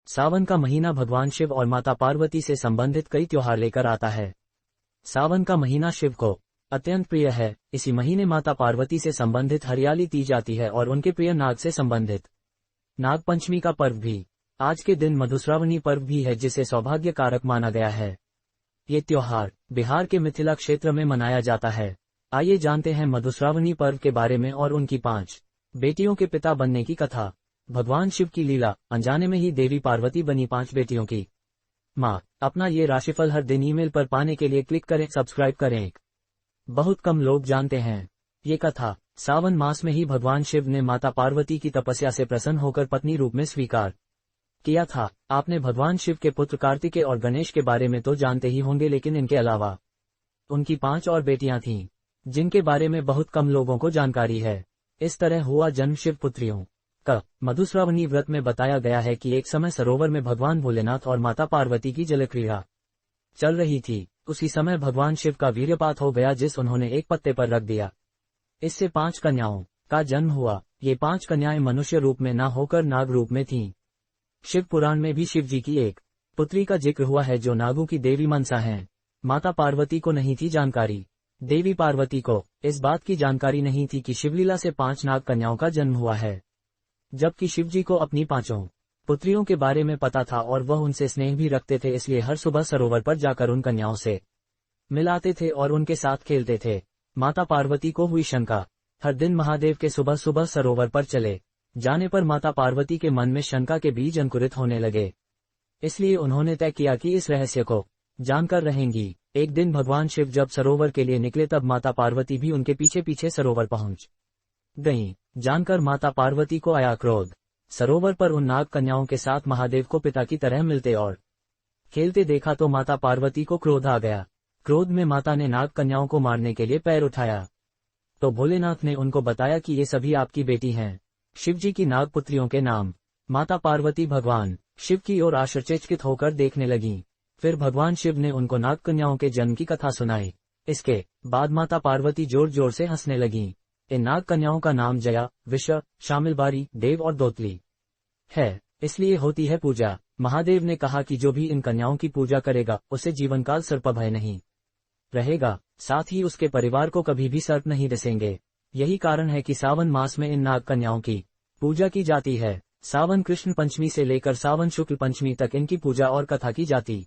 सावन का महीना भगवान शिव और माता पार्वती से संबंधित कई त्योहार लेकर आता है। सावन का महीना शिव को अत्यंत प्रिय है। इसी महीने माता पार्वती से संबंधित हरियाली दी जाती है और उनके प्रिय नाग से संबंधित नाग पंचमी का पर्व भी आज के दिन मधुश्रावणी पर्व भी है, जिसे सौभाग्य कारक माना गया है। ये त्योहार बिहार के मिथिला क्षेत्र में मनाया जाता है। आइए जानते हैं मधुश्रावणी पर्व के बारे में और उनकी 5 बेटियों के पिता बनने की कथा। भगवान शिव की लीला, अनजाने में ही देवी पार्वती बनी 5 बेटियों की माँ। अपना ये राशिफल हर दिन ईमेल पर पाने के लिए क्लिक करें, सब्सक्राइब करें। बहुत कम लोग जानते हैं ये कथा। सावन मास में ही भगवान शिव ने माता पार्वती की तपस्या से प्रसन्न होकर पत्नी रूप में स्वीकार किया था। आपने भगवान शिव के पुत्र कार्तिकेय और गणेश के बारे में तो जानते ही होंगे, लेकिन इनके अलावा उनकी 5 और बेटियां थीं, जिनके बारे में बहुत कम लोगों को जानकारी है। इस तरह हुआ जन्म शिव पुत्रियों का। मधुश्रावणी व्रत में बताया गया है कि एक समय सरोवर में भगवान भोलेनाथ और माता पार्वती की जलक्रीड़ा चल रही थी। उसी समय भगवान शिव का वीर्यपात हो गया, जिस उन्होंने एक पत्ते पर रख दिया। इससे 5 कन्याओं का जन्म हुआ। ये 5 कन्याएं मनुष्य रूप में न होकर नाग रूप में थीं। शिव पुराण में भी शिव जी की एक पुत्री का जिक्र हुआ है, जो नागों की देवी मनसा हैं। माता पार्वती को नहीं थी जानकारी। देवी पार्वती को इस बात की जानकारी नहीं थी कि शिवलीला से 5 नाग कन्याओं का जन्म हुआ है, जबकि शिवजी को अपनी 5 पुत्रियों के बारे में पता था और वह उनसे स्नेह भी रखते थे। इसलिए हर सुबह सरोवर पर जाकर उन कन्याओं से मिलाते थे और उनके साथ खेलते थे। माता पार्वती को हुई शंका। हर दिन महादेव के सुबह सुबह सरोवर पर चले जाने पर माता पार्वती के मन में शंका के बीज अंकुरित होने लगे। इसलिए उन्होंने तय किया कि इस रहस्य को जानकर रहेंगी। एक दिन भगवान शिव जब सरोवर के लिए निकले, तब माता पार्वती भी उनके पीछे पीछे सरोवर पहुंच गईं। जानकर माता पार्वती को आया क्रोध। सरोवर पर उन नाग कन्याओं के साथ महादेव को पिता की तरह मिलते और खेलते देखा तो माता पार्वती को क्रोध आ गया। क्रोध में माता ने नाग कन्याओं को मारने के लिए पैर उठाया, तो भोलेनाथ ने उनको बताया कि ये सभी आपकी बेटी हैं। शिवजी की नाग पुत्रियों के नाम। माता पार्वती भगवान शिव की ओर आश्चर्यचकित होकर देखने लगीं। फिर भगवान शिव ने उनको नाग कन्याओं के जन्म की कथा सुनाई। इसके बाद माता पार्वती जोर जोर से हंसने लगीं। इन नाग कन्याओं का नाम जया, विष, शामिलबारी, देव और दोतली है। इसलिए होती है पूजा। महादेव ने कहा कि जो भी इन कन्याओं की पूजा करेगा, उसे जीवनकाल सर्प भय नहीं रहेगा। साथ ही उसके परिवार को कभी भी सर्प नहीं डसेंगे। यही कारण है कि सावन मास में इन नाग कन्याओं की पूजा की जाती है। सावन कृष्ण पंचमी से लेकर सावन शुक्ल पंचमी तक इनकी पूजा और कथा की जाती